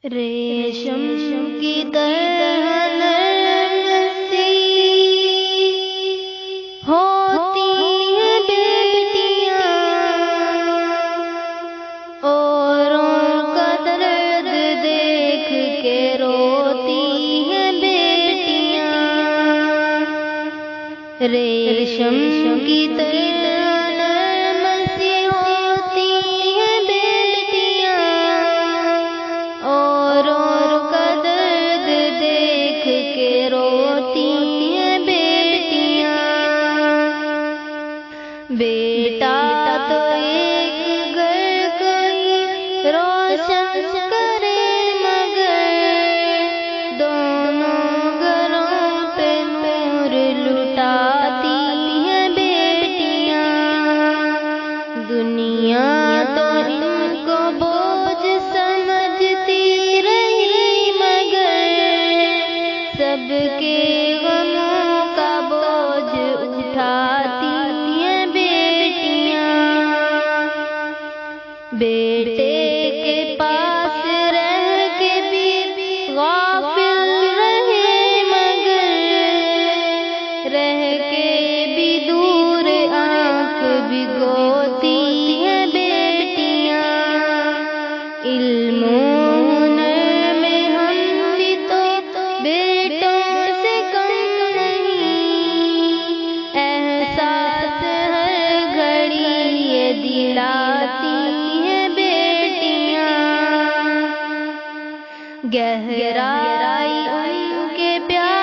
ریشم کی طرح نرم سی ہوتی ہیں بیٹیاں، اوروں کا درد دیکھ کے روتی ہیں بیٹیاں۔ ریشم کی طرح نرم سی ہوتی ہیں بیٹیاں، اوروں کا درد دیکھ کے روتی ہیں بیٹیاں۔ بیٹا تو ایک گھر کوئی روشن کرے، مگر دونوں گھروں پہ نور لٹاتی ہیں بیٹیاں۔ دنیا تو ان کو بوجھ سمجھتی رہی، مگر سب کے غموں کا بوجھ اٹھاتی ہیں بیٹیاں۔ بیٹے کے پاس رہ کے بھی غافل رہے، مگر رہ کے بھی دور آنکھ بھگوتی ہیں بیٹیاں۔ علم و ہنر میں ہم بھی تو بیٹوں سے کم نہیں، احساس ہر گھڑی یہ دلاتی ہیں بیٹیاں۔ گہرائی ان کے پیار